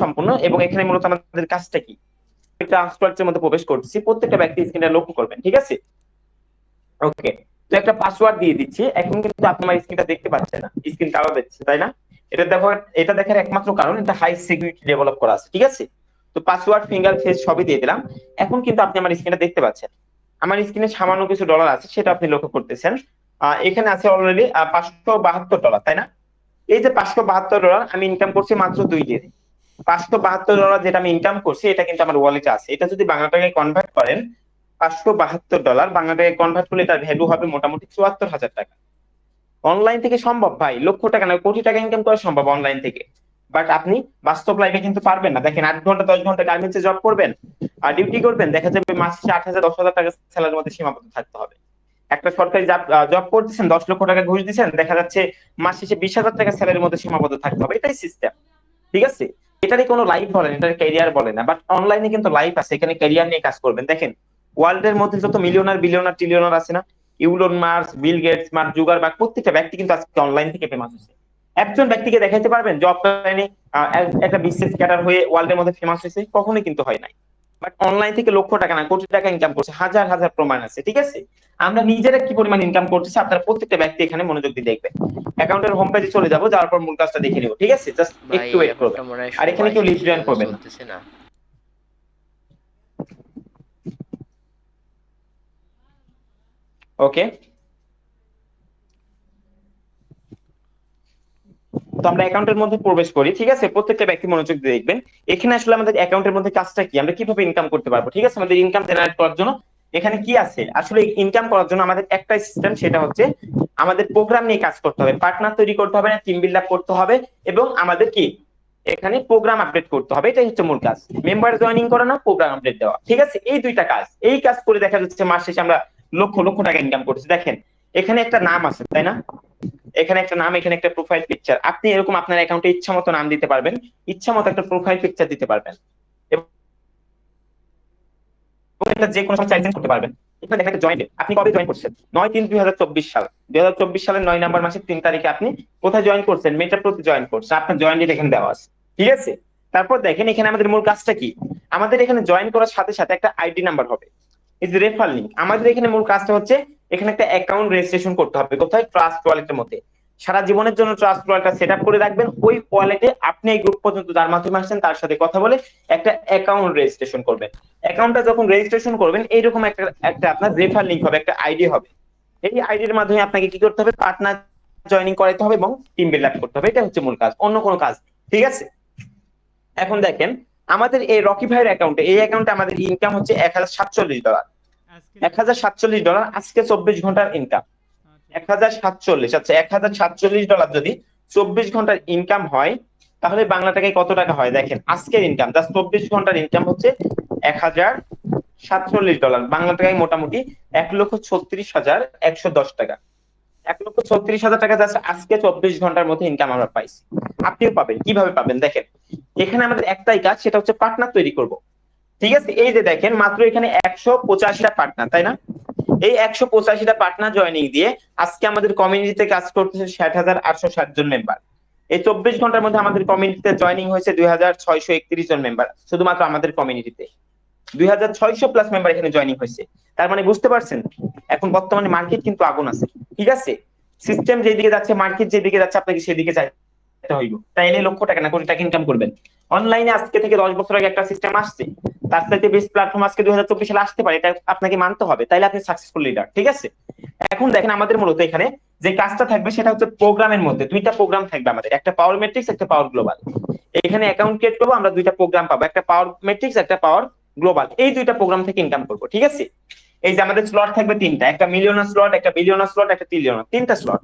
সম্পূর্ণ, এবং এখানে মূলত আমাদের কাজটা কি, ট্রান্সফারের মধ্যে প্রবেশ করতেছি, প্রত্যেকটা ব্যক্তি স্ক্রিনটা লক্ষ্য করবেন, ঠিক আছে? ওকে, তো একটা পাসওয়ার্ড দিয়ে দিচ্ছি। এখন কিন্তু আপনি আমার স্ক্রিনটা দেখতে পাচ্ছেন না, স্ক্রিন কালো দেখছে, তাই না? এটা দেখো, এটা দেখার একমাত্র কারণ এটা হাই সিকিউরিটি ডেভেলপ করা আছে, ঠিক আছে? তো পাসওয়ার্ড, ফিঙ্গার, ফেস সবই দিয়ে দিলাম। এখন কিন্তু আপনি আমার স্ক্রিনটা দেখতে পাচ্ছেন। আমার স্ক্রিনে সামান্য কিছু ডলার আছে, সেটা আপনি লক্ষ্য করতেছেন। এখানে আছে অলরেডি $572, তাই না? এই যে $572 আমি ইনকাম করছি মাত্র 2 দিনে। $572 যেটা আমি ইনকাম করছি এটা কিন্তু আমার ওয়ালেটে আছে। এটা যদি বাংলা টাকায় কনভার্ট করেন, $572 বাংলা টাকায় কনভার্ট করলে তার ভ্যালু হবে মোটামুটি 74,000 টাকা। অনলাইন থেকে সম্ভব ভাই, লক্ষ টাকা না কোটি টাকা ইনকাম করা সম্ভব অনলাইন থেকে। বাট আপনি বাস্তব লাইফে কিন্তু পারবেন না। দেখেন, 8 ঘন্টা 10 ঘন্টা গার্মেন্টসে জব করবেন আর ডিউটি করবেন, দেখা যাবে মাস শেষে 8,000 10,000 টাকা স্যালারির মধ্যে সীমাবদ্ধ থাকতে হবে। একটা সরকারি জব করতেছেন, 10 লক্ষ টাকা ঘুষ দিচ্ছেন, দেখা যাচ্ছে মাস শেষে 20,000 টাকা স্যালারির মধ্যে সীমাবদ্ধ থাকতে হবে। এটাই সিস্টেম, ঠিক আছে? এটারই কোনো লাইফ বলেন, এটার ক্যারিয়ার বলে না। বাট অনলাইনে কিন্তু লাইফ আছে, এখানে ক্যারিয়ার নিয়ে কাজ করবেন। দেখেন, ওয়ার্ল্ডের মধ্যে যত মিলিয়নার, বিলিয়নার, ট্রিলিয়নার আছে না, Elon Musk, Bill Gates, Mark Zuckerberg, প্রত্যেকটা ব্যক্তি কিন্তু আজকে অনলাইন থেকে ফেমাস হচ্ছে। একজন ব্যক্তিকে দেখাইতে পারবেন জব লাইনে একটা বিজনেস ক্যাডার হয়ে ওয়ার্ল্ডের মধ্যে ফেমাস হয়েছে? কখনোই কিন্তু হয় নাই। বাট অনলাইন থেকে লক্ষ টাকা না কোটি টাকা ইনকাম করছে, হাজার হাজার প্রমাণ আছে, ঠিক আছে? আমরা নিজেরা কি পরিমাণ ইনকাম করতেছি আপনার প্রত্যেকটা ব্যক্তি এখানে মনোযোগ দিয়ে দেখবেন। অ্যাকাউন্টের হোম পেজে চলে যাবো, যাওয়ার পর মূল কাজটা দেখে নিব, ঠিক আছে? জাস্ট ভাই একটু ওয়েট এখনটা করবেন। মনে হয় আর এখানে সময় কেউ শেষ, লিস্ট এই জয়েন জন্য করবেন না। চলতেছে না। ওকে, তো আমরা অ্যাকাউন্টের মধ্যে প্রবেশ করি, ঠিক আছে? প্রত্যেকটা ব্যক্তি মনোযোগ দিয়ে দেখবেন। এখানে আসলে আমাদের অ্যাকাউন্টের মধ্যে কাজটা কি, আমরা কিভাবে ইনকাম করতে পারবো, ঠিক আছে? আমাদের ইনকাম জেনারেট করার জন্য এখানে কি আছে, আসলে ইনকাম করার জন্য আমাদের একটাই সিস্টেম, সেটা হচ্ছে আমাদের প্রোগ্রাম নিয়ে কাজ করতে হবে, পার্টনার তৈরি করতে হবে, টিম বিল্ড আপ করতে হবে, এবং আমাদের কি এখানে প্রোগ্রাম আপডেট করতে হবে। এটাই হচ্ছে মূল কাজ, মেম্বার জয়েনিং করা না, প্রোগ্রাম আপডেট দেওয়া, ঠিক আছে? এই দুইটা কাজ, এই কাজ করে দেখা যাচ্ছে মাস শেষে আমরা লক্ষ লক্ষ টাকা ইনকাম করছি। দেখেন, এখানে একটা নাম আছে, তাই না? এখানে একটা নাম, এখানে একটা প্রোফাইল পিকচার। আপনি এরকম আপনার অ্যাকাউন্টে ইচ্ছা মতো নাম দিতে পারবেন, ইচ্ছা মতো একটা প্রোফাইল পিকচার দিতে পারবেন, এবং এটা যে কোনো সময় চেঞ্জ করতে পারবেন। এখানে দেখেন একটা জয়েন্ট, আপনি কবে জয়েন করছেন? 9/3/2024 সাল, 2024 সালের 9 নম্বর মাসের 3 তারিখে আপনি কোথায় জয়েন করছেন? মেটাপ্রোতে জয়েন করছেন, আপনার জয়েন ডেট এখানে দেওয়া আছে, ঠিক আছে? তারপর দেখেন এখানে আমাদের মূল কাজটা কি, আমাদের এখানে জয়েন করার সাথে সাথে একটা আইডি নাম্বার হবে, এই যে রেফার লিংক। আমাদের এখানে মূল কাজটা হচ্ছে এখানে একটা অ্যাকাউন্ট রেজিস্ট্রেশন করতে হবে, কোথায়? ট্রাস্ট ওয়ালেটের মধ্যে। সারা জীবনের জন্য ট্রাস্ট ওয়ালেটটা সেট আপ করে রাখবেন। ওই ওয়ালেটে আপনি এই গ্রুপ পর্যন্ত যার মাধ্যমে আসছেন তার সাথে কথা বলে একটা অ্যাকাউন্ট রেজিস্ট্রেশন করবেন। অ্যাকাউন্টটা যখন রেজিস্ট্রেশন করবেন, এইরকম একটা একটা আপনার রেফার লিংক হবে, একটা আইডি হবে। এই আইডির মাধ্যমে আপনাকে কি করতে হবে? পার্টনার জয়েনিং করাতে হবে এবং টিম বিল্ড আপ করতে হবে। এটা হচ্ছে মূল কাজ, অন্য কোনো কাজ, ঠিক আছে? এখন দেখেন, আমাদের এই রকি ভাইয়ের অ্যাকাউন্টে, এই অ্যাকাউন্টে আমাদের ইনকাম হচ্ছে $1,047। $1,047 আজকে 24 ঘন্টার ইনকাম। 1,047, আচ্ছা, $1,047 যদি 24 ঘন্টার ইনকাম হয়, তাহলে বাংলা টাকায় কত টাকা হয়? দেখেন, আজকের ইনকাম জাস্ট 24 ঘন্টার ইনকাম হচ্ছে $1,047, বাংলা টাকায় মোটামুটি 1,36,110 টাকা। 1,36,000 টাকা জাস্ট আজকে 24 ঘন্টার মধ্যে ইনকাম আমরা পাইছি। আপনিও পাবেন, কিভাবে পাবেন? দেখেন, এখানে আমাদের একটাই কাজ, সেটা হচ্ছে পার্টনার তৈরি করব, ঠিক আছে? এই যে দেখেন, মাত্র এখানে 185টা পার্টনার, তাই না? এই 185টা পার্টনার জয়েনিং দিয়ে আজকে আমাদের কমিউনিটিতে কাজ করতেছে 60,860 জন মেম্বার। এই 24 ঘন্টার মধ্যে আমাদের কমিউনিটিতে জয়েনিং হয়েছে 2,631 জন মেম্বার, শুধুমাত্র আমাদের কমিউনিটিতে 2,600+ মেম্বার এখানে জয়েনিং হয়েছে। তার মানে বুঝতে পারছেন, এখন বর্তমানে মার্কেট কিন্তু আগুন আছে, ঠিক আছে? সিস্টেম যেদিকে যাচ্ছে, মার্কেট যেদিকে যাচ্ছে, আপনাকে সেদিকে চাইতে হইব। তাইলে লক্ষ টাকা না কোটি টাকা ইনকাম করবেন। অনলাইনে আজকে থেকে 10 বছর আগে একটা সিস্টেম আসছে, তার সাথে বেস্ট প্ল্যাটফর্ম আজকে 2024 সালে আসতে পারে, এটা আপনাকে মানতে হবে, তাইলে আপনি সাকসেসফুল লিডার, ঠিক আছে? এখন দেখেন, আমাদের মূলত এখানে যে কাজটা থাকবে সেটা হচ্ছে প্রোগ্রামের মধ্যে দুইটা প্রোগ্রাম থাকবে আমাদের, একটা পাওয়ার ম্যাট্রিক্স, একটা পাওয়ার গ্লোবাল। এখানে অ্যাকাউন্ট ক্রিয়েট করবো, আমরা দুইটা প্রোগ্রাম পাবো, একটা পাওয়ার ম্যাট্রিক্স, একটা পাওয়ার গ্লোবাল। এই দুইটা প্রোগ্রাম থেকে ইনকাম করবো, ঠিক আছে? এই যে আমাদের স্লট থাকবে তিনটা, একটা মিলিয়নার স্লট, একটা বিলিয়নার স্লট, একটা ট্রিলিয়নার, তিনটা স্লট।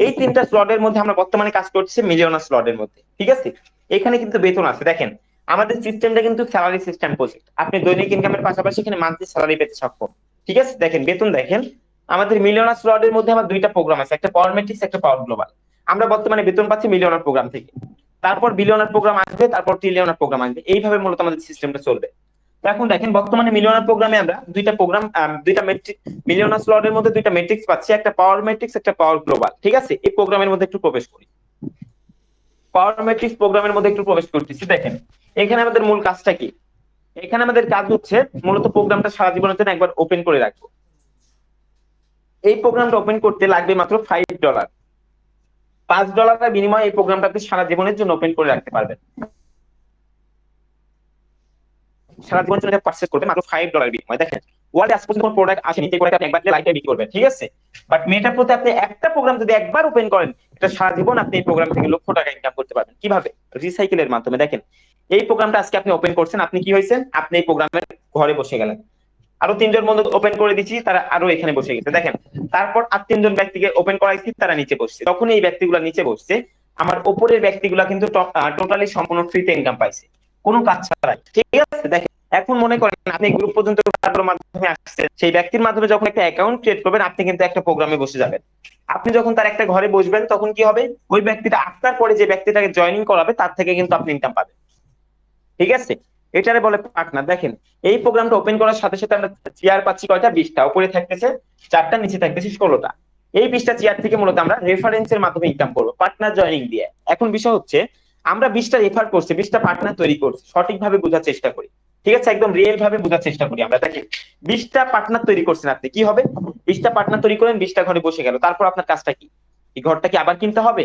এই তিনটা স্লটের মধ্যে আমরা বর্তমানে কাজ করছি মিলিয়নার স্লটের মধ্যে, ঠিক আছে? এখানে কিন্তু বেতন আছে। দেখেন, আমাদের সিস্টেমটা কিন্তু স্যালারি সিস্টেম প্রজেক্ট, আপনি দৈনিক ইনকামের পাশাপাশি এখানে মান্থলি স্যালারি পেতে সক্ষম, ঠিক আছে? দেখেন বেতন, দেখেন আমাদের মিলিয়নার স্লটের মধ্যে আমার দুইটা প্রোগ্রাম আছে, একটা পাওয়ার ম্যাট্রিক্স, একটা পাওয়ার গ্লোবাল। আমরা বর্তমানে বেতন পাচ্ছি মিলিয়নার প্রোগ্রাম থেকে, তারপর বিলিয়নার প্রোগ্রাম আসবে, তারপর ট্রিলিয়নার প্রোগ্রাম আসবে, এইভাবে মূলত আমাদের সিস্টেমটা চলবে। তো এখন দেখেন, বর্তমানে মিলিয়নার প্রোগ্রামে আমরা দুইটা প্রোগ্রাম, দুইটা মেট্রিক, মিলিয়নার স্লটের মধ্যে দুইটা ম্যাট্রিক্স পাচ্ছি, একটা পাওয়ার ম্যাট্রিক্স, একটা পাওয়ার গ্লোবাল, ঠিক আছে? এই প্রোগ্রামের মধ্যে একটু প্রবেশ করি। পাওয়ার ম্যাট্রিক্স প্রোগ্রামের মধ্যে একটু প্রবেশ করতেছি। দেখেন এখানে আমাদের মূল কাজটা কি, এখানে আমাদের কাজ হচ্ছে মূলত প্রোগ্রামটা সারা জীবনের জন্য একবার ওপেন করে রাখবো। এই প্রোগ্রামটা ওপেন করতে লাগবে মাত্র $5। $5 বিনিময়ে এই প্রোগ্রামটা আপনি সারা জীবনের জন্য ওপেন করে রাখতে পারবেন। সারা জীবনের জন্য পারচেজ করবে মাত্র $5 বিনিময়ে। দেখেন ওয়ার্ল্ডে আজ পর্যন্ত কোনো প্রোডাক্ট আসেনি যে প্রোডাক্ট আপনি একবার লাইফে বিক্রি করবেন, ঠিক আছে? বাট মেটার প্রতি আপনি একটা প্রোগ্রাম যদি একবার ওপেন করেন, এটা সারা জীবন আপনি এই প্রোগ্রাম থেকে লক্ষ টাকা ইনকাম করতে পারবেন। কিভাবে? রিসাইকেলের মাধ্যমে। দেখেন এই প্রোগ্রামটা আজকে আপনি ওপেন করছেন, আপনি কি হয়েছেন, আপনি এই প্রোগ্রামের ঘরে বসে গেলেন। আরো 3জন বন্ধু ওপেন করে দিচ্ছি, তারা আরো এখানে বসে গেছে। দেখেন তারপর আর 3জন ব্যক্তিকে ওপেন করাইছি, তারা নিচে বসছে। তখন এই ব্যক্তিগুলো নিচে বসছে, আমার উপরের ব্যক্তিগুলো কিন্তু টোটালি সম্পূর্ণ ফ্রিতে ইনকাম পাইছে, কোনো কাজ ছাড়াই। ঠিক আছে? দেখেন এখন মনে করেন আপনি গ্রুপ পর্যন্ত মাধ্যমে আসছেন, সেই ব্যক্তির মাধ্যমে যখন একটা অ্যাকাউন্ট ক্রিয়েট করবেন, আপনি কিন্তু একটা প্রোগ্রামে বসে যাবেন। আপনি যখন তার একটা ঘরে বসবেন, তখন কি হবে, ওই ব্যক্তিটা আসার পরে যে ব্যক্তিটাকে জয়েনিং করাবে তার থেকে কিন্তু আপনি ইনকাম পাবেন। ঠিক আছে? এটারে বলে পার্টনার। দেখেন এই প্রোগ্রামটা ওপেন করার সাথে সাথে আমরা চেয়ার পাচ্ছি কয়টা, 20টা। উপরে থাকতেছে 4টা, নিচে থাকতেছে 16টা। এই 20টা চেয়ার থেকে মূলত আমরা রেফারেন্সের মাধ্যমে ইনকাম করবো, পার্টনার জয়েনিং দিয়ে। এখন বিষয় হচ্ছে আমরা 20টা রেফার করছি, 20টা পার্টনার তৈরি করছি, সঠিকভাবে বোঝার চেষ্টা করি। ঠিক আছে? একদম রিয়েল ভাবে বোঝার চেষ্টা করি আমরা। দেখেন 20টা পার্টনার তৈরি করছেন আপনি, কি হবে, 20টা পার্টনার তৈরি করেন, 20টা ঘরে বসে গেল। তারপর আপনার কাজটা কি, এই ঘরটা কি আবার কিনতে হবে?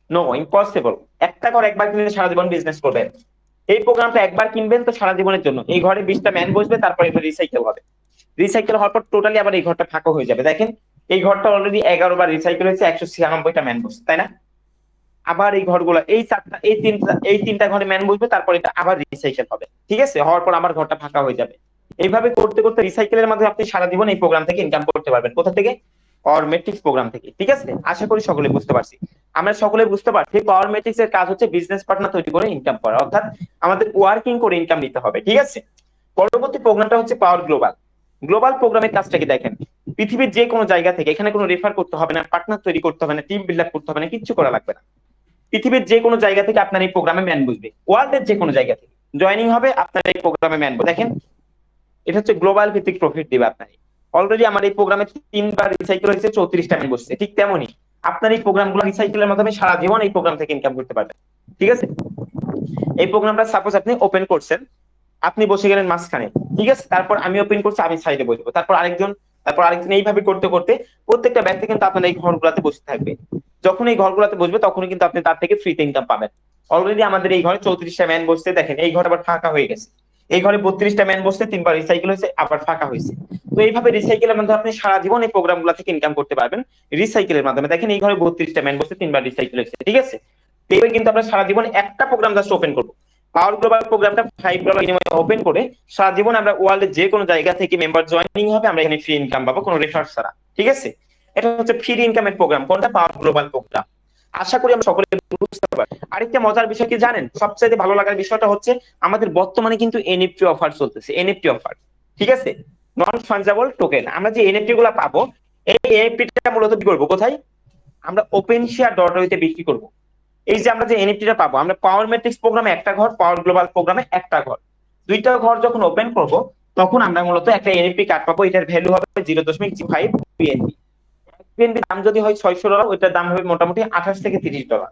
No, impossible. একটা ঘর একবার কিনলে সারা জীবন বিজনেস করবেন। এই প্রোগ্রামটা একবার কিনবেন তো সারা জীবনের জন্য। এই ঘরে 20টা ম্যান বসবে, তারপর এটা রিসাইকেল হবে। রিসাইকেল হওয়ার পর টোটালি আবার এই ঘরটা ফাঁকা হয়ে যাবে। দেখেন এই ঘরটা অলরেডি 11 বার রিসাইকেল হয়েছে, 196টা ম্যান বসছে, তাই না? আবার এই ঘরগুলো, এই 4টা, এই তিনটা ঘরে ম্যান বসবে, তারপর এটা আবার রিসাইকেল হবে। ঠিক আছে? হওয়ার পর আবার ঘরটা ফাঁকা হয়ে যাবে। এইভাবে করতে করতে রিসাইকেলের মাধ্যমে আপনি সারা জীবন এই প্রোগ্রাম থেকে ইনকাম করতে পারবেন। কোথা থেকে? পাওয়ার ম্যাট্রিক্স প্রোগ্রাম থেকে। ঠিক আছে? আশা করি সকলে বুঝতে পারছি। আমরা সকলে বুঝতে পারছি পাওয়ার ম্যাট্রিক্স এর কাজ হচ্ছে বিজনেস পার্টনার তৈরি করে ইনকাম করা, অর্থাৎ আমাদের ওয়ার্কিং করে ইনকাম নিতে হবে। ঠিক আছে? পরবর্তী প্রোগ্রামটা হচ্ছে পাওয়ার গ্লোবাল। গ্লোবাল প্রোগ্রামের কাজটা কি দেখেন, পৃথিবীর যে কোনো জায়গা থেকে, এখানে কোনো রেফার করতে হবে না, পার্টনার তৈরি করতে হবে না, টিম বিল্ড আপ করতে হবে না, কিচ্ছু করা লাগবে না। পৃথিবীর যে কোনো জায়গা থেকে আপনার এই প্রোগ্রামে ম্যান বুঝবে, ওয়ার্ল্ডের যে কোনো জায়গা থেকে জয়েনিং হবে, আপনার এই প্রোগ্রামে ম্যান বুঝবে। দেখেন এটা হচ্ছে গ্লোবাল ভিত্তিক প্রফিট দিবে আপনার। অলরেডি আমার এই প্রোগ্রামে 3বার রিসাইকেল হয়েছে, 34টা ম্যান বসছে। ঠিক তেমনই আপনার এই প্রোগ্রামগুলো রিসাইকেলের মাধ্যমে সারা জীবন এই প্রোগ্রাম থেকে ইনকাম করতে পারবেন। ঠিক আছে? এই প্রোগ্রামটা সাপোজ আপনি ওপেন করছেন, আপনি বসে গেলেন মাঝখানে। ঠিক আছে? তারপর আমি ওপেন করছি, আমি সাইডে বসবো, তারপর আরেকজন, তারপর আরেকজন, এইভাবে করতে করতে প্রত্যেকটা ব্যক্তি কিন্তু আপনার এই ঘরগুলোতে বসে থাকবে। যখন এই ঘরগুলোতে বসবে তখনই কিন্তু আপনি তার থেকে ফ্রিতে ইনকাম পাবেন। অলরেডি আমাদের এই ঘরে 34টা ম্যান বসছে, দেখেন এই ঘর আবার ফাঁকা হয়ে গেছে। এই ঘরে 32টা ম্যান বসছে, 3বার রিসাইকেল হয়েছে, আবার ফাঁকা হয়েছে। তো এইভাবে রিসাইকেলের মাধ্যমে আপনি সারা জীবন এই প্রোগ্রামগুলো থেকে ইনকাম করতে পারবেন রিসাইকেলের মাধ্যমে। দেখেন এই ঘরে 32টা ম্যান বসছে, 3বার রিসাইকেল হয়েছে। ঠিক আছে? এইভাবে কিন্তু আমরা সারা জীবন একটা প্রোগ্রাম জাস্ট ওপেন করবো। পাওয়ার গ্লোবাল প্রোগ্রামটা $5 বিনিময়ে ওপেন করে সারা জীবন আমরা ওয়ার্ল্ডের যে কোনো জায়গা থেকে মেম্বার জয়েনিং হবে, আমরা এখানে ফ্রি ইনকাম পাবো, কোনো রেফার ছাড়া। ঠিক আছে? এটা হচ্ছে ফ্রি ইনকামের প্রোগ্রাম। কোনটা? পাওয়ার গ্লোবাল প্রোগ্রাম। আশা করি আমরা সকলে বুঝতে পারি। আরেকটা মজার বিষয় কি জানেন, সবচেয়ে ভালো লাগার বিষয়টা হচ্ছে আমাদের বর্তমানে কিন্তু এনএফটি অফার চলতেছে, এনএফটি অফার। ঠিক আছে? নন ফাঞ্জাবল টোকেন। আমরা যে এনএফটি গুলা পাবো, এই এনএফটিটা মূলত কি করবো, কোথায়? আমরা OpenShare.io তে বিক্রি করবো। এই যে আমরা যে এনএফটিটা পাবো, আমরা পাওয়ার ম্যাট্রিক্স প্রোগ্রামে একটা ঘর, পাওয়ার গ্লোবাল প্রোগ্রামে একটা ঘর, দুইটা ঘর যখন ওপেন করব, তখন আমরা মূলত একটা এনএফটি কার্ড পাবো। এটার ভ্যালু হবে 0.05 বিএনপি। বিএনপি দাম যদি হয় $600, ওইটার দাম হবে মোটামুটি $28 থেকে $30।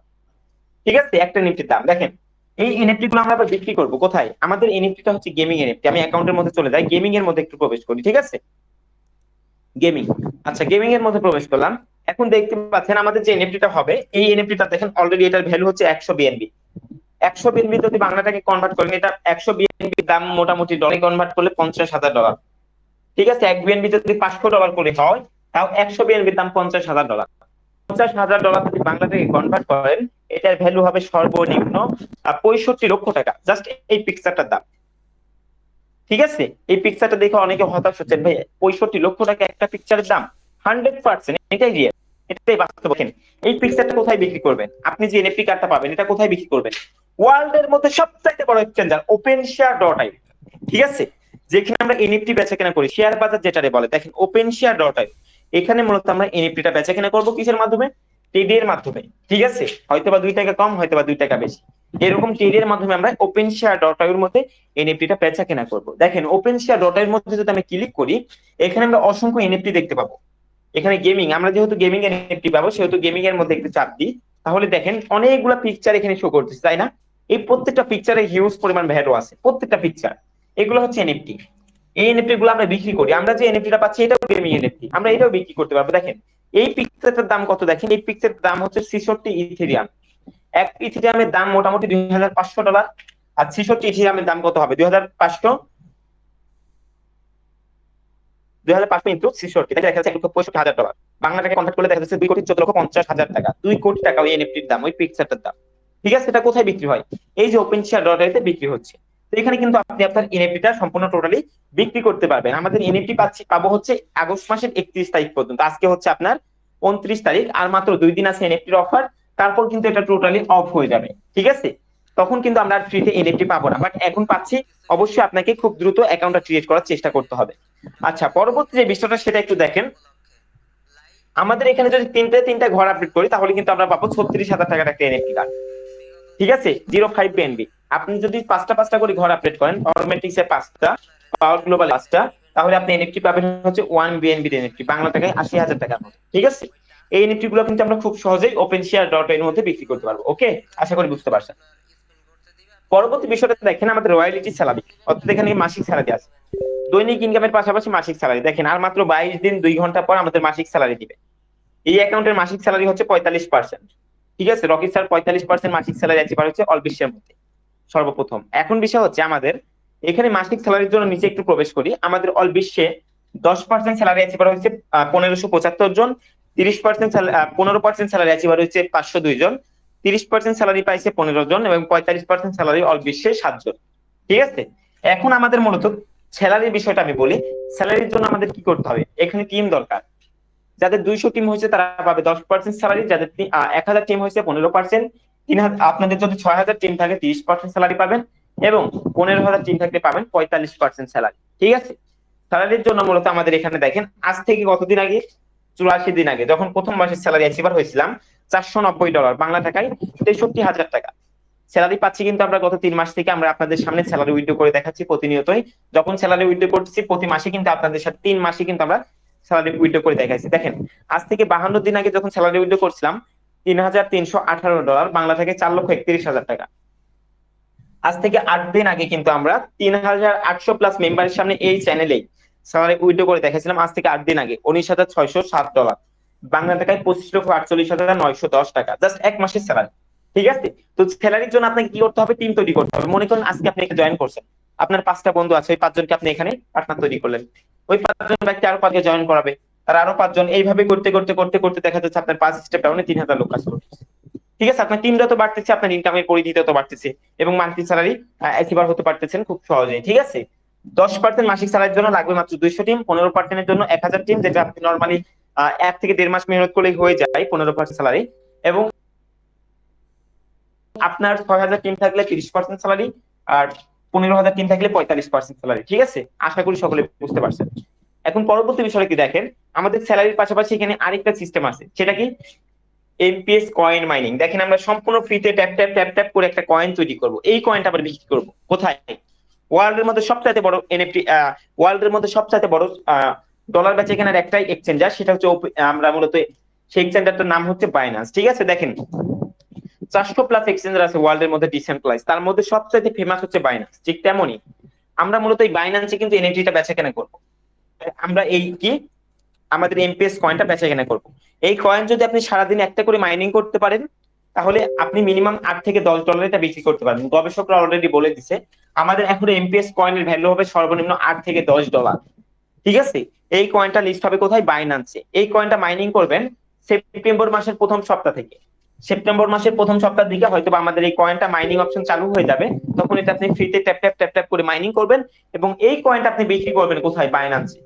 ঠিক আছে? একটা এনএফটির দাম। দেখেন এই এনএফটি গুলো আমরা আবার বিক্রি করবো কোথায়? আমাদের এনএফটিটা হচ্ছে গেমিং এনএফটি। আমি অ্যাকাউন্টের মধ্যে চলে যাই, গেমিং এর মধ্যে একটু প্রবেশ করি। ঠিক আছে? গেমিং। আচ্ছা, গেমিং এর মধ্যে প্রবেশ করলাম। এখন দেখতে পাচ্ছেন আমাদের যে এনএফটিটা হবে, এই এনএফটিটা দেখেন অলরেডি এটার ভ্যালু হচ্ছে 100 বিএনপি। 100 বিএনপি যদি বাংলাটাকে কনভার্ট করেন, এটা 100 বিএনপি দাম মোটামুটি ডলারে কনভার্ট করলে $50,000। ঠিক আছে? 1 বিএনপি যদি $500 করে হয়, তাও 100 বিএনপি দাম $50,000। $50,000 যদি বাংলাটাকে কনভার্ট করেন, এটার ভ্যালু হবে সর্বনিম্ন 65 লক্ষ টাকা। জাস্ট এই পিকচারটার দাম। ঠিক আছে? এই পিকচারটা দেখে অনেকে হতাশ হচ্ছেন, ভাই 65 লক্ষ টাকা একটা পিকচারের দাম? 100% এটাই রিয়েল, এটাই বাস্তব। দেখেন এই পিকচারটা কোথায় বিক্রি করবেন? আপনি যে এনএফটি কার্ডটা পাবেন, এটা কোথায় বিক্রি করবেন? ওয়ার্ল্ডের মধ্যে সবচাইতে বড় এক্সচেঞ্জার OpenShare.io। ঠিক আছে? যেখানে আমরা এনএফটি বেচাকেনা করি, শেয়ার বাজার যেটারে বলে। দেখেন OpenShare.io, এখানে মূলত আমরা এনএফটিটা বেচাকেনা করব কিসের মাধ্যমে? ট্রেডের মাধ্যমে। ঠিক আছে? হয়তোবা 2 টাকা কম, হয়তোবা 2 টাকা বেশি, এরকম ট্রেডের মাধ্যমে আমরা OpenShare.io এর মধ্যে এনএফটিটা বেচা কেনা করব। দেখেন OpenShare.io এর মধ্যে যদি আমি ক্লিক করি, এখানে আমরা অসংখ্য এনএফটি দেখতে পাবো। এখানে গেমিং, আমরা যেহেতু গেমিং এনএফটি পাবো, সেহেতু গেমিং এর মধ্যে একটু চাপ দিই। তাহলে দেখেন অনেকগুলা পিকচার এখানে শো করতেছে, তাই না? এই প্রত্যেকটা পিকচারে হিউজ পরিমাণ ভ্যালু আছে, প্রত্যেকটা পিকচার। এগুলো হচ্ছে এনএফটি। এই এনএফটি গুলো আমরা বিক্রি করি। আমরা যে এনএফটিটা পাচ্ছি এটাও গেমিং এনএফটি, আমরা এটাও বিক্রি করতে পারবো। দেখেন এই পিকচারটার দাম কত, দেখেন এই পিকচারের দাম হচ্ছে 66 ইথেরিয়াম। এক ইথেরিয়ামের দাম মোটামুটি $2500। আর 66 ইথেরিয়ামের দাম কত হবে? 2500 ইন্টু 66, দেখা যাচ্ছে $1,65,000। বাংলা টাকায় কনভার্ট করলে দেখা যাচ্ছে 2,14,50,000 টাকা। 2 কোটি টাকা ওই এনএফটির দাম, ওই পিকচারটার দাম। ঠিক আছে, এটা কোথায় বিক্রি হয়? এই যে ওপেন শেয়ার ডট তে বিক্রি হচ্ছে। তো এখানে কিন্তু আপনি আপনার এনএফটিটা সম্পূর্ণ টোটালি বিক্রি করতে পারবেন। আমাদের এনএফটি পাবো হচ্ছে আগস্ট মাসের 31 তারিখ পর্যন্ত। আজকে হচ্ছে আপনার 29 তারিখ, আর মাত্র 2 দিন আছে এনএফটির অফার। তারপর কিন্তু এটা টোটালি অফ হয়ে যাবে। ঠিক আছে, তখন কিন্তু আমরা ফ্রিতে এনএফটি পাবো না, বাট এখন পাচ্ছি। অবশ্যই আপনাকে খুব দ্রুত অ্যাকাউন্টটা ক্রিয়েট করার চেষ্টা করতে হবে। আচ্ছা, পরবর্তী যে বিষয়টা সেটা একটু দেখেন। আমাদের এখানে যদি তিনটা ঘর আপডেট করি তাহলে কিন্তু আমরা পাবো 36,000 টাকার একটা এনএফটি কার্ড। ঠিক আছে, 05 বিএনবি। আপনি যদি পাঁচটা করে ঘর আপডেট করেন, অটোমেটিক্সে 5টা, পাওয়ার গ্লোবাল 5টা, তাহলে আপনি এনএফটি পাবেন হচ্ছে 1 বিএনবি এনএফটি, বাংলা টাকায় 80,000 টাকার মতো। ঠিক আছে, এই এনএফটি গুলো কিন্তু আমরা খুব সহজেই ওপেন শেয়ার ডট এর মধ্যে বিক্রি করতে পারবো। ওকে, আশা করি বুঝতে পারছেন। পরবর্তী বিষয়টা দেখেন আমাদের রয়্যালিটি স্যালারি, অর্থাৎ এখানে মাসিক স্যালারি আছে। দৈনিক ইনকামের পাশাপাশি মাসিক স্যালারি দেখেন, আর মাত্র 22 দিন 2 ঘন্টা পর আমাদের মাসিক স্যালারি দিবে। এই অ্যাকাউন্টের মাসিক স্যালারি হচ্ছে 45%। ঠিক আছে, রকি স্যার 45% মাসিক স্যালারি অ্যাচিভার হচ্ছে অল বিশ্বের মধ্যে সর্বপ্রথম। এখন বিষয় হচ্ছে আমাদের এখানে মাসিক স্যালারির জন্য নিচে একটু প্রবেশ করি। আমাদের অল বিশ্বে 10% স্যালারি অ্যাচিভার হচ্ছে 1575 জন, 30% 15% স্যালারি অ্যাচিভার হচ্ছে 502 জন, 30% স্যালারি পাইছে 15 জন, এবং 45% স্যালারি অল বিশ্বে 7 জন। ঠিক আছে, এখন আমাদের মূলত স্যালারির বিষয়টা আমি বলি। স্যালারির জন্য আমাদের কি করতে হবে? এখানে টিম দরকার। যাদের 200 টিম হয়েছে তারা পাবে 10% স্যালারি, যাদের 1000 টিম হয়েছে 15%, 3000, আপনাদের যদি 6000 টিম থাকে 30% স্যালারি পাবেন, এবং 15,000 টিম থাকলে পাবেন 45% স্যালারি। ঠিক আছে, স্যালারির জন্য মূলত আমাদের এখানে দেখেন আজ থেকে কতদিন আগে, 84 দিন আগে, যখন প্রথম মাসের স্যালারি অ্যাচিভার হয়েছিলাম $490, বাংলা টাকায় 63,000 টাকা স্যালারি পাচ্ছি। কিন্তু আমরা গত 3 মাস থেকে আমরা আপনাদের সামনে স্যালারি উইথড্র করে দেখাচ্ছি প্রতিনিয়তই। যখন স্যালারি উইথড্র করছি প্রতি মাসে, কিন্তু আপনাদের সাথে 3 মাসে কিন্তু আমরা স্যালারি উইথড্র করে দেখাইছি। দেখেন আজ থেকে 52 দিন আগে যখন স্যালারি উইথড্র করছিলাম $3,318, বাংলা থেকে 4,31,000 টাকা। আজ থেকে 8 দিন আগে কিন্তু আমরা 3,800+ মেম্বারের সামনে এই চ্যানেলেই স্যালারি উইথড্র করে দেখাইছিলাম। আজ থেকে 8 দিন আগে $19,607, বাংলা টাকায় 25,48,910 টাকা, জাস্ট 1 মাসের স্যালারি। ঠিক আছে, তো স্যালারির জন্য আপনাকে কি করতে হবে? টিম তৈরি করতে হবে। মনে করেন আজকে আপনি এখানে জয়েন করছেন, আপনার 5টা বন্ধু আছে, ওই 5 জনকে আপনি এখানে পার্টনার তৈরি করলেন। ওই 5 জন ব্যক্তি আরো 5কে জয়েন করাবে, আর আরো 5 জন, এইভাবে করতে করতে করতে করতে দেখা যাচ্ছে আপনার 5 স্টেপ ডাউনে 3,000 লোক কাজ করতেছে। ঠিক আছে, আপনার টিমটা তো বাড়তেছে, আপনার ইনকামের পরিধিটা তো বাড়তেছে, এবং মান্থলি স্যালারি অ্যাচিভার হতে পারতেছেন খুব সহজেই। ঠিক আছে, 10% মাসিক স্যালারির জন্য লাগবে মাত্র 200 টিম, 15% এর জন্য 1000 টিম, যেটা আপনি নরমালি 1 থেকে 1.5 মাস মেহনত করলেই হয়ে যায় 15% স্যালারি। এবং আপনার 6,000 টিম থাকলে 30% স্যালারি, আর 15,000 টিম থাকলে 45% স্যালারি। ঠিক আছে, আশা করি সকলে বুঝতে পারছেন। এখন পরবর্তী বিষয়টা কি দেখেন, আমাদের স্যালারির পাশাপাশি এখানে আরেকটা সিস্টেম আছে, সেটা কি? Amps coin mining. দেখেন আমরা সম্পূর্ণ ফ্রিতে ট্যাপ ট্যাপ ট্যাপ ট্যাপ করে একটা কয়েন তৈরি করব। এই কয়েনটা আমরা বিক্রি করব কোথায়? ওয়ার্ল্ডের মধ্যে সবচাইতে বড় এনএফটি, ওয়ার্ল্ডের মধ্যে সবচাইতে বড় ডলার বেচাকেনার একটাই এক্সচেঞ্জার, সেটা হচ্ছে আমরা মূলত সেই এক্সচেঞ্জারটার নাম হচ্ছে বাইন্যান্স। ঠিক আছে, দেখেন 400+ এক্সচেঞ্জার আছে ওয়ার্ল্ডের মধ্যে ডিসেন্ট্রালাইজ, তার মধ্যে সবচাইতে ফেমাস হচ্ছে বাইন্যান্স। ঠিক তেমনই আমরা মূলত এই বাইন্যান্সে কিন্তু এনএফটিটা বেচাকেনা করব। আমরা এই কি আমাদের এমপিএস কয়েনটা বেচাকেনা করব। এই কয়েন যদি আপনি সারাদিন একটা করে মাইনিং করতে পারেন, তাহলে আপনি মিনিমাম $8 থেকে $10 এটা বিক্রি করতে পারবেন। গবেষকরা অলরেডি বলে দিছে আমাদের এখন এমপিএস কয়েনের ভ্যালু হবে সর্বনিম্ন $8 থেকে $10। ঠিক আছে, এই কয়েনটা লিস্ট হবে কোথায়? বাইন্যান্সে। এই কয়েনটা মাইনিং করবেন সেপ্টেম্বর মাসের প্রথম সপ্তাহ থেকে। সেপ্টেম্বর মাসের প্রথম সপ্তাহের দিকে হয়তো আমাদের এই কয়েনটা মাইনিং অপশন চালু হয়ে যাবে, তখন এটা আপনি ফ্রিতে ট্যাপ ট্যাপ ট্যাপ ট্যাপ করে মাইনিং করবেন, এবং এই কয়েনটা আপনি বিক্রি করবেন কোথায়? বাইন্যান্সে।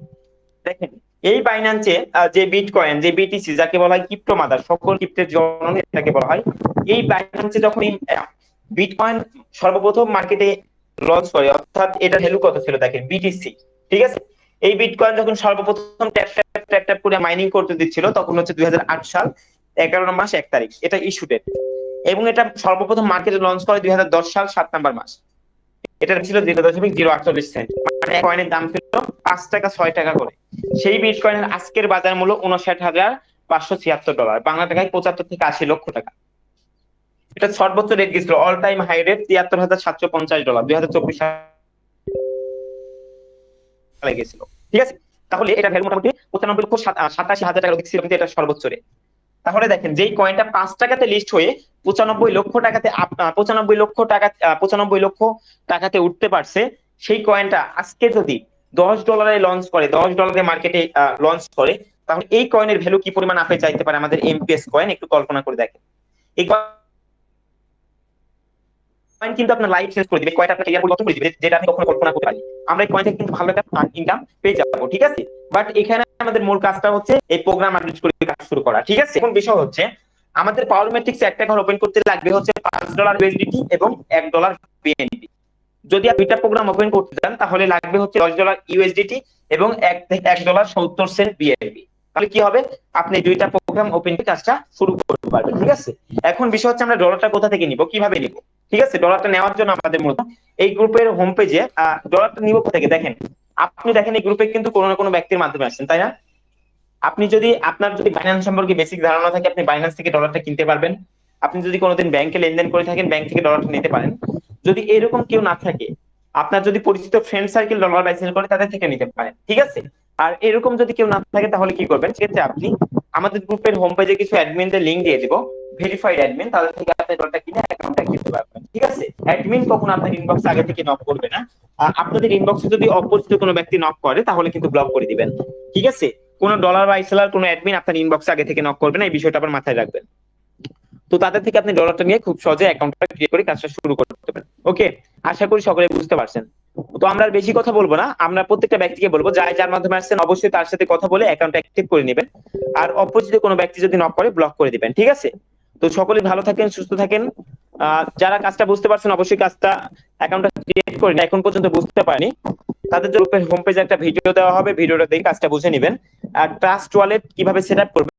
দেখেন এই বাইন্যান্সে যে বিটকয়েন, যে বিটিসি, যাকে বলা হয় ক্রিপ্টো মাদার, সকল ক্রিপ্টোর জননী এটাকে বলা হয়। এই বাইন্যান্সে যখন বিটকয়েন সর্বপ্রথম মার্কেটে লঞ্চ করে, অর্থাৎ এটার ভ্যালু কত ছিল দেখেন, বিটিসি। ঠিক আছে, এই বিটকয়েন যখন সর্বপ্রথম ট্যাপ ট্যাপ ট্যাপ ট্যাপ করে মাইনিং করতে দিচ্ছিল, তখন হচ্ছে 2008 সাল 11 মাস 1 তারিখ, এটা ইস্যু ডেট। এবং এটা সর্বপ্রথম মার্কেটে লঞ্চ করে 2010 সাল 7 নাম্বার মাস। এটা ছিল 0.048 সেন্ট, মানে কয়েনের দাম ছিল 5 টাকা 6 টাকা করে। সেই বিটকয়েনের আজকের বাজার মূল্য $59,576, বাংলা টাকায় 75 থেকে 80 লক্ষ টাকা। এটা সর্বোচ্চ রেট গেছিল, অল টাইম হাই রেট $73,750 2024 সালে গেছিল। ঠিক আছে, তাহলে এটা ভ্যালু মোটামুটি 95,87,000 টাকা ছিল, কিন্তু এটা সর্বোচ্চ রেট। তাহলে দেখেন যেই কয়েনটা 5 টাকাতে লিস্ট হয়ে 95 লক্ষ টাকাতে 95 লক্ষ টাকা 95 লক্ষ টাকাতে উঠতে পারছে, সেই কয়েনটা আজকে যদি $10 লঞ্চ করে, $10 মার্কেটে লঞ্চ করে, তাহলে এই কয়েনের ভ্যালু কি পরিমাণ আপনি চাইতে পারে আমাদের এমপিএস কয়েন, একটু কল্পনা করে দেখেন। এই কয়েন কিন্তু আপনার লাইফ চেঞ্জ করে দিবে, কয়েনটা আপনার ক্যারিয়ার পরিবর্তন করে দিবে, যেটা আপনি কখনো কল্পনা করতে পারেন। আমরা এই কয়েন থেকে কিন্তু ভালো একটা ইনকাম পেয়ে যাবো। ঠিক আছে, বাট এখানে আমাদের মূল কাজটা হচ্ছে এই প্রোগ্রাম আপডেট করে কাজ শুরু করা। ঠিক আছে, এখন বিষয় হচ্ছে আমাদের পাওয়ার ম্যাট্রিক্স একটা অ্যাকাউন্ট ওপেন করতে লাগবে হচ্ছে $5 ইউএসডিটি এবং $1 বিএনবি। যদি আপনি দুইটা প্রোগ্রাম ওপেন করতে চান তাহলে লাগবে হচ্ছে $10 ইউএসডিটি এবং $1.70 বিএনবি। তাহলে কি হবে, আপনি দুইটা প্রোগ্রাম ওপেন করে কাজটা শুরু করতে পারবেন। ঠিক আছে, এখন বিষয় হচ্ছে আমরা ডলারটা কোথা থেকে নিব, কিভাবে নিব। ঠিক আছে, ডলারটা নেওয়ার জন্য আমাদের মূলত এই গ্রুপের হোম পেজে ডলারটা নিব কোথা থেকে দেখেন। আপনি দেখেন এই গ্রুপে কিন্তু কোনো না কোনো ব্যক্তির মাধ্যমে আসছেন, তাই না? আপনি যদি আপনার যদি বাইন্যান্স সম্পর্কে বেসিক ধারণা থাকে, আপনি বাইন্যান্স থেকে ডলারটা কিনতে পারবেন। আপনি যদি কোনোদিন ব্যাংকে লেনদেন করে থাকেন, ব্যাংক থেকে ডলারটা নিতে পারেন। যদি এরকম কেউ না থাকে, আপনার যদি পরিচিত friend circle dollar buy sell করে, তাদের থেকে নিতে পারেন। ঠিক আছে, আর এরকম যদি কেউ না থাকে তাহলে কি করবেন, সেক্ষেত্রে আপনি আমাদের গ্রুপের হোম পেজে কিছু অ্যাডমিনদের লিংক দিয়ে দিব, ভেরিফাইড অ্যাডমিন, তাদের থেকে আপনি ডলারটা কিনে অ্যাকাউন্টটা কিনতে পারবেন। ঠিক আছে, অ্যাডমিন কখনো আপনার ইনবক্স আগে থেকে নক করবে না। আপনাদের ইনবক্সে যদি অপরিচিত কোনো ব্যক্তি নক করে তাহলে কিন্তু ব্লক করে দিবেন। ঠিক আছে, কোনো ডলার বাই সেলার কোনো অ্যাডমিন আপনার ইনবক্সে আগে থেকে নক করবে না, এই বিষয়টা আবার মাথায় রাখবেন। তো তাদের থেকে আপনি ডলারটা নিয়ে খুব সহজে অ্যাকাউন্টটা ক্রিয়েট করে কাজটা শুরু করতে পারেন। ওকে, আশা করি সকলে বুঝতে পারছেন। তো আমরা আর বেশি কথা বলবো না, আমরা প্রত্যেকটা ব্যক্তিকে বলবো যার মাধ্যমে আসছেন অবশ্যই তার সাথে কথা বলে অ্যাকাউন্ট অ্যাক্টিভ করে নেবেন, আর অপরিচিত কোনো ব্যক্তি যদি নক করে ব্লক করে দিবেন। ঠিক আছে, তো সকলেই ভালো থাকেন, সুস্থ থাকেন। যারা কাজটা বুঝতে পারছেন অবশ্যই কাজটা অ্যাকাউন্টটা ক্রিয়েট করে এখন পর্যন্ত বুঝতে পারেনি, তাদের জন্য হোম পেজে একটা ভিডিও দেওয়া হবে, ভিডিওটা দেখে কাজটা বুঝে নেবেন। আর ট্রাস্ট ওয়ালেট কিভাবে সেট আপ করবেন